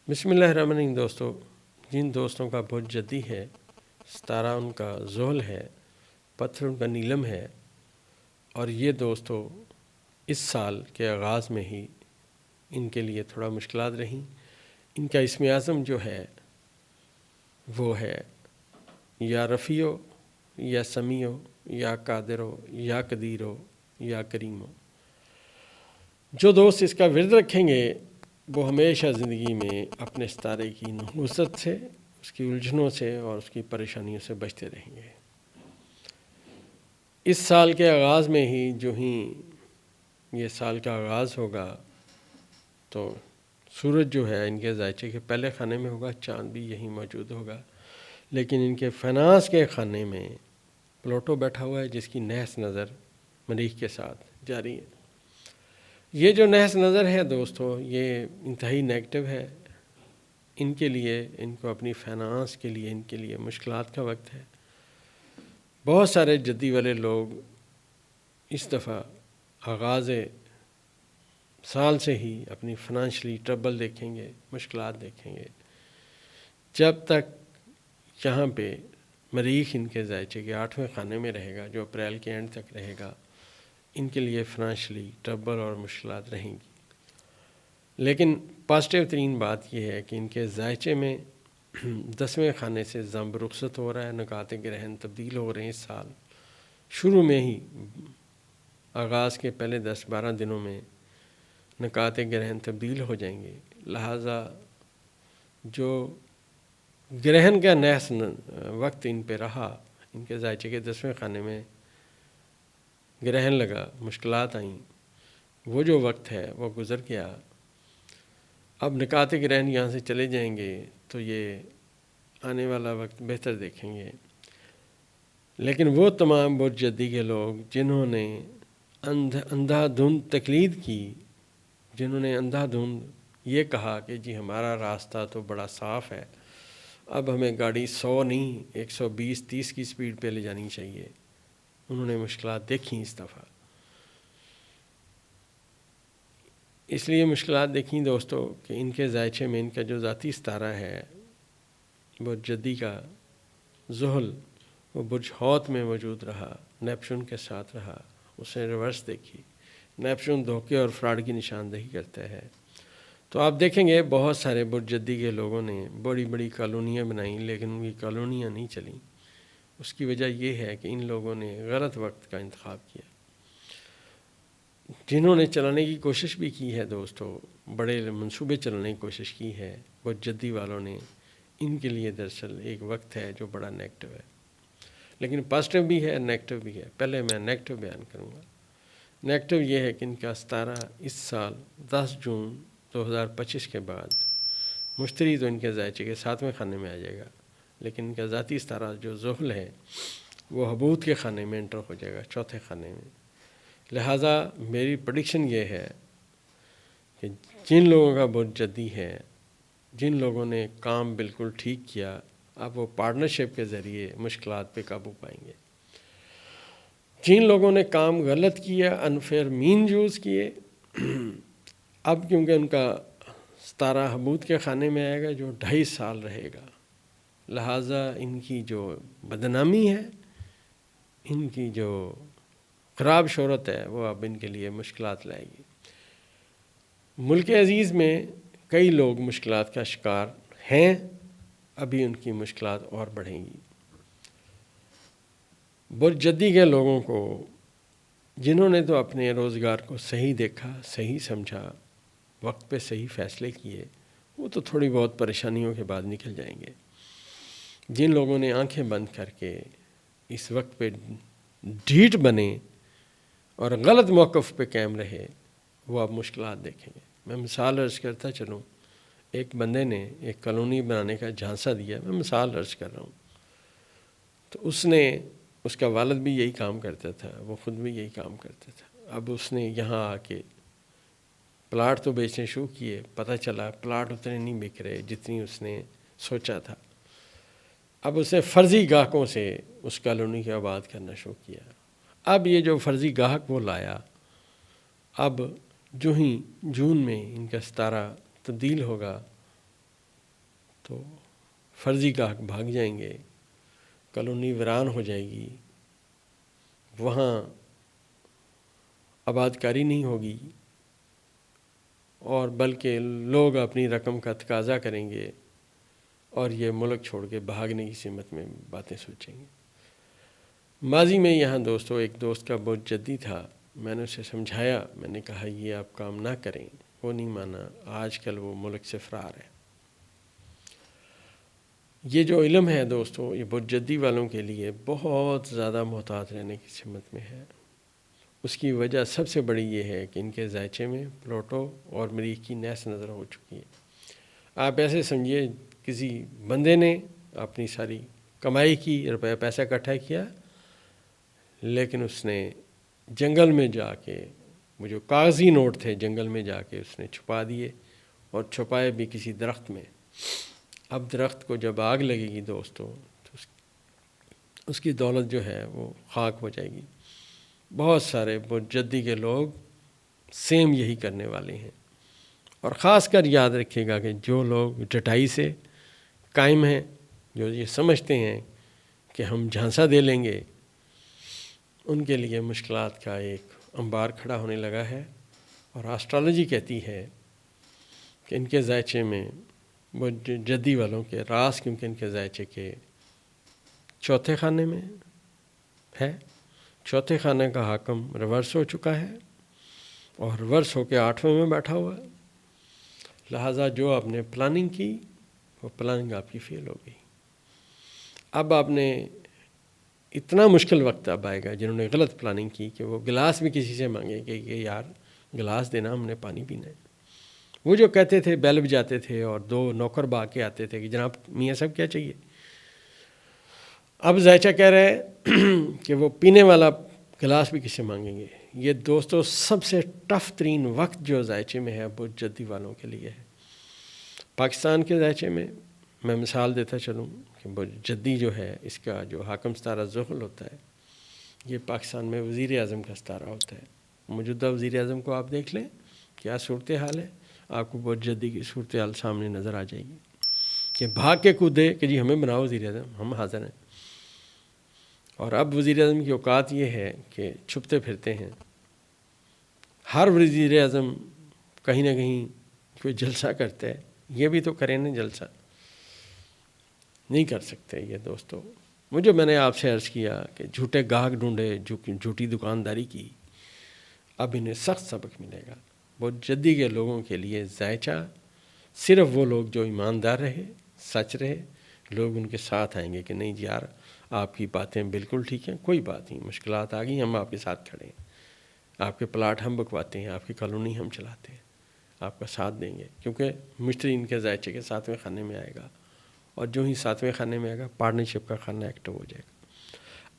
بسم اللہ الرحمن الرحیم دوستو، جن دوستوں کا برج جدی ہے، ستارہ ان کا زحل ہے، پتھر ان کا نیلم ہے، اور یہ دوستو اس سال کے آغاز میں ہی ان کے لیے تھوڑا مشکلات رہیں۔ ان کا اسم اعظم جو ہے وہ ہے یا رفیعو، یا سمیعو، یا قادرو، یا قدیرو، یا کریمو۔ جو دوست اس کا ورد رکھیں گے وہ ہمیشہ زندگی میں اپنے ستارے کی نحوست سے، اس کی الجھنوں سے اور اس کی پریشانیوں سے بچتے رہیں گے۔ اس سال کے آغاز میں ہی جو ہی یہ سال کا آغاز ہوگا تو سورج جو ہے ان کے ذائچے کے پہلے خانے میں ہوگا، چاند بھی یہیں موجود ہوگا، لیکن ان کے فناس کے خانے میں پلوٹو بیٹھا ہوا ہے جس کی نحس نظر مریخ کے ساتھ جاری ہے۔ یہ جو نحس نظر ہے دوستو یہ انتہائی نیگیٹو ہے۔ ان کے لیے، ان کو اپنی فائنانس کے لیے، ان کے لیے مشکلات کا وقت ہے۔ بہت سارے جدی والے لوگ اس دفعہ آغاز سال سے ہی اپنی فنانشلی ٹربل دیکھیں گے، مشکلات دیکھیں گے، جب تک یہاں پہ مریخ ان کے ذائچے کے 8ویں خانے میں رہے گا، جو اپریل کے اینڈ تک رہے گا۔ ان کے لیے فنانشلی ٹربل اور مشکلات رہیں گی، لیکن پازیٹیو ترین بات یہ ہے کہ ان کے ذائچے میں 10ویں خانے سے زمب رخصت ہو رہا ہے، نکات گرہن تبدیل ہو رہے ہیں۔ اس سال شروع میں ہی آغاز کے پہلے 10-12 دنوں میں نکات گرہن تبدیل ہو جائیں گے، لہٰذا جو گرہن کا نحس وقت ان پہ رہا، ان کے ذائچے کے 10ویں خانے میں گرہن لگا، مشکلات آئیں، وہ جو وقت ہے وہ گزر گیا۔ اب نکات گرہن یہاں سے چلے جائیں گے تو یہ آنے والا وقت بہتر دیکھیں گے۔ لیکن وہ تمام برج جدی کے لوگ جنہوں نے اندھا دھند تقلید کی، جنہوں نے اندھا دھند یہ کہا کہ جی ہمارا راستہ تو بڑا صاف ہے، اب ہمیں گاڑی 100 نہیں 120-130 کی سپیڈ پہ لے جانی چاہیے، انہوں نے مشکلات دیکھیں اس دفعہ۔ اس لیے مشکلات دیکھیں دوستو کہ ان کے ذائچے میں ان کا جو ذاتی ستارہ ہے برج جدی کا زحل، وہ برج حوت میں موجود رہا، نیپچون کے ساتھ رہا، اسے ریورس دیکھی۔ نیپچون دھوکے اور فراڈ کی نشاندہی کرتا ہے۔ تو آپ دیکھیں گے بہت سارے برج جدی کے لوگوں نے بڑی بڑی کالونیاں بنائیں، لیکن ان کی کالونیاں نہیں چلیں۔ اس کی وجہ یہ ہے کہ ان لوگوں نے غلط وقت کا انتخاب کیا۔ جنہوں نے چلانے کی کوشش بھی کی ہے دوستو، بڑے منصوبے چلانے کی کوشش کی ہے، وہ جدی والوں نے، ان کے لیے دراصل ایک وقت ہے جو بڑا نیگیٹو ہے، لیکن پازیٹیو بھی ہے، نیگیٹو بھی ہے۔ پہلے میں نیگیٹو بیان کروں گا۔ نیگیٹو یہ ہے کہ ان کا ستارہ اس سال 10 جون 2025 کے بعد مشتری تو ان کے ذائچے کے 7ویں خانے میں آ جائے گا، لیکن ان کا ذاتی ستارہ جو زحل ہے وہ حبوط کے خانے میں انٹر ہو جائے گا، 4تھے خانے میں۔ لہٰذا میری پریڈکشن یہ ہے کہ جن لوگوں کا برج جدی ہے، جن لوگوں نے کام بالکل ٹھیک کیا، اب وہ پارٹنرشپ کے ذریعے مشکلات پہ قابو پائیں گے۔ جن لوگوں نے کام غلط کیا، انفیئر مین یوز کیے، اب کیونکہ ان کا ستارہ حبوط کے خانے میں آئے گا جو 2.5 سال رہے گا، لہٰذا ان کی جو بدنامی ہے، ان کی جو خراب شہرت ہے، وہ اب ان کے لیے مشکلات لائے گی۔ ملک عزیز میں کئی لوگ مشکلات کا شکار ہیں، ابھی ان کی مشکلات اور بڑھیں گی۔ برج جدی کے لوگوں کو، جنہوں نے تو اپنے روزگار کو صحیح دیکھا، صحیح سمجھا، وقت پہ صحیح فیصلے کیے، وہ تو تھوڑی بہت پریشانیوں کے بعد نکل جائیں گے۔ جن لوگوں نے آنکھیں بند کر کے اس وقت پہ ڈھیٹ بنے اور غلط موقف پہ قائم رہے، وہ اب مشکلات دیکھیں گے۔ میں مثال عرض کرتا چلوں، ایک بندے نے ایک کالونی بنانے کا جھانسا دیا، میں مثال عرض کر رہا ہوں، تو اس کا والد بھی یہی کام کرتا تھا، وہ خود بھی یہی کام کرتا تھا۔ اب اس نے یہاں آ کے پلاٹ تو بیچنے شروع کیے، پتہ چلا پلاٹ اتنے نہیں بک رہے جتنی اس نے سوچا تھا۔ اب اس نے فرضی گاہکوں سے اس کالونی کی آباد کرنا شروع کیا۔ اب یہ جو فرضی گاہک وہ لایا، اب جو ہی جون میں ان کا ستارہ تبدیل ہوگا تو فرضی کا حق بھاگ جائیں گے، کالونی ویران ہو جائے گی، وہاں آباد کاری نہیں ہوگی، اور بلکہ لوگ اپنی رقم کا تقاضا کریں گے اور یہ ملک چھوڑ کے بھاگنے کی سمت میں باتیں سوچیں گے۔ ماضی میں یہاں دوستو ایک دوست کا بہت جدی تھا، میں نے اسے سمجھایا، میں نے کہا یہ آپ کام نہ کریں، وہ نہیں مانا، آج کل وہ ملک سے فرار ہے۔ یہ جو علم ہے دوستو، یہ بہت جدی والوں کے لیے بہت زیادہ محتاط رہنے کی سمت میں ہے۔ اس کی وجہ سب سے بڑی یہ ہے کہ ان کے ذائچے میں پلوٹو اور مریخ کی نیس نظر ہو چکی ہے۔ آپ ایسے سمجھیے کسی بندے نے اپنی ساری کمائی کی، روپے پیسہ اکٹھا کیا، لیکن اس نے جنگل میں جا کے وہ جو کاغذی نوٹ تھے جنگل میں جا کے اس نے چھپا دیے، اور چھپائے بھی کسی درخت میں۔ اب درخت کو جب آگ لگے گی دوستو تو اس کی دولت جو ہے وہ خاک ہو جائے گی۔ بہت سارے مجدی کے لوگ سیم یہی کرنے والے ہیں، اور خاص کر یاد رکھیے گا کہ جو لوگ ڈٹائی سے قائم ہیں، جو یہ سمجھتے ہیں کہ ہم جھانسا دے لیں گے، ان کے لیے مشکلات کا ایک انبار کھڑا ہونے لگا ہے۔ اور آسٹرالوجی کہتی ہے کہ ان کے ذائچے میں وہ جدی والوں کے راز، کیونکہ ان کے ذائچے کے چوتھے خانے میں ہے، چوتھے خانے کا حاکم ریورس ہو چکا ہے اور ریورس ہو کے 8ویں میں بیٹھا ہوا ہے، لہٰذا جو آپ نے پلاننگ کی وہ پلاننگ آپ کی فیل ہو گئی۔ اب آپ نے اتنا مشکل وقت اب آئے گا جنہوں نے غلط پلاننگ کی کہ وہ گلاس بھی کسی سے مانگے کہ یار گلاس دینا، ہم نے پانی پینا ہے۔ وہ جو کہتے تھے بیل بجاتے تھے اور 2 نوکر با کے آتے تھے کہ جناب میاں صاحب کیا چاہیے، اب ذائچہ کہہ رہے ہیں کہ وہ پینے والا گلاس بھی کسی سے مانگیں گے۔ یہ دوستو سب سے ٹف ترین وقت جو ذائچے میں ہے وہ جدی والوں کے لیے ہے۔ پاکستان کے ذائچے میں میں مثال دیتا چلوں کہ وہ جدی جو ہے، اس کا جو حاکم ستارہ زحل ہوتا ہے، یہ پاکستان میں وزیر اعظم کا ستارہ ہوتا ہے۔ موجودہ وزیر اعظم کو آپ دیکھ لیں کیا صورتحال ہے، آپ کو بہت جدی کی صورتحال سامنے نظر آ جائے گی کہ بھاگ کے کودے کہ جی ہمیں بناؤ وزیر اعظم، ہم حاضر ہیں۔ اور اب وزیر اعظم کی اوقات یہ ہے کہ چھپتے پھرتے ہیں۔ ہر وزیر اعظم کہیں نہ کہیں کوئی جلسہ کرتا ہے، یہ بھی تو کریں نا جلسہ، نہیں کر سکتے یہ دوستو۔ مجھے میں نے آپ سے عرض کیا کہ جھوٹے گاہک ڈھونڈے، جھوٹی دکانداری کی، اب انہیں سخت سبق ملے گا۔ بہت جدی کے لوگوں کے لیے ذائچہ صرف وہ لوگ جو ایماندار رہے، سچ رہے، لوگ ان کے ساتھ آئیں گے کہ نہیں جی یار آپ کی باتیں بالکل ٹھیک ہیں، کوئی بات نہیں، مشکلات آ گئی، ہم آپ کے ساتھ کھڑے ہیں، آپ کے پلاٹ ہم بکواتے ہیں، آپ کی کالونی ہم چلاتے ہیں، آپ کا ساتھ دیں گے، کیونکہ مشتری ان کے ذائچے کے 7ویں خانے میں آئے گا، اور جو ہی 7ویں خانے میں آئے گا پارٹنرشپ کا خانہ ایکٹیو ہو جائے گا۔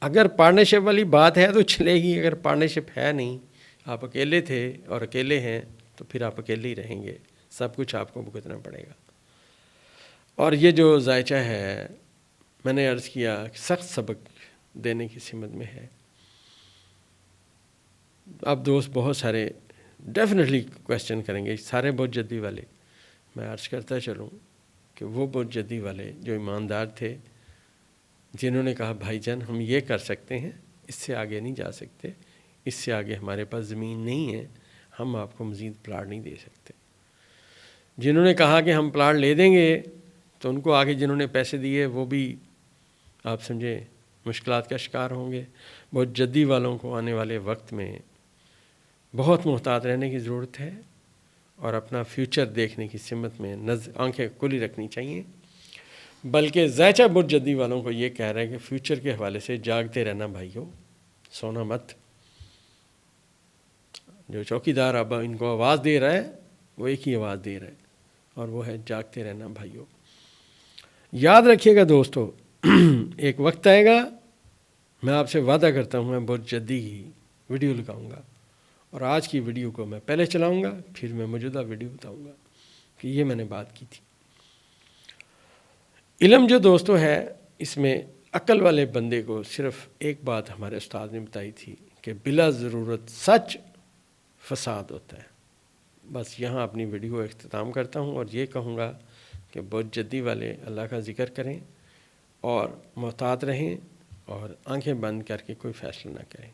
اگر پارٹنرشپ والی بات ہے تو چلے گی، اگر پارٹنرشپ ہے نہیں، آپ اکیلے تھے اور اکیلے ہیں، تو پھر آپ اکیلے ہی رہیں گے، سب کچھ آپ کو بھگتنا پڑے گا۔ اور یہ جو ذائچہ ہے، میں نے عرض کیا کہ سخت سبق دینے کی سمت میں ہے۔ اب دوست بہت سارے ڈیفینیٹلی کویسچن کریں گے، سارے بہت جدی والے، میں عرض کرتا چلوں کہ وہ بہت جدی والے جو ایماندار تھے، جنہوں نے کہا بھائی جان ہم یہ کر سکتے ہیں، اس سے آگے نہیں جا سکتے، اس سے آگے ہمارے پاس زمین نہیں ہے، ہم آپ کو مزید پلاٹ نہیں دے سکتے۔ جنہوں نے کہا کہ ہم پلاٹ لے دیں گے، تو ان کو آگے جنہوں نے پیسے دیے وہ بھی آپ سمجھے مشکلات کا شکار ہوں گے۔ بہت جدی والوں کو آنے والے وقت میں بہت محتاط رہنے کی ضرورت ہے، اور اپنا فیوچر دیکھنے کی سمت میں آنکھیں کھلی رکھنی چاہیے۔ بلکہ ذائچہ بہت جدی والوں کو یہ کہہ رہا ہے کہ فیوچر کے حوالے سے جاگتے رہنا بھائیو، سونا مت۔ جو چوکیدار اب ان کو آواز دے رہا ہے وہ ایک ہی آواز دے رہا ہے، اور وہ ہے جاگتے رہنا بھائیو۔ یاد رکھیے گا دوستو، ایک وقت آئے گا، میں آپ سے وعدہ کرتا ہوں میں بہت جدی کی ویڈیو لگاؤں گا، اور آج کی ویڈیو کو میں پہلے چلاؤں گا، پھر میں موجودہ ویڈیو بتاؤں گا کہ یہ میں نے بات کی تھی۔ علم جو دوستو ہے، اس میں عقل والے بندے کو صرف ایک بات ہمارے استاد نے بتائی تھی کہ بلا ضرورت سچ فساد ہوتا ہے۔ بس یہاں اپنی ویڈیو اختتام کرتا ہوں اور یہ کہوں گا کہ بہت جدی والے اللہ کا ذکر کریں اور محتاط رہیں اور آنکھیں بند کر کے کوئی فیصلہ نہ کریں۔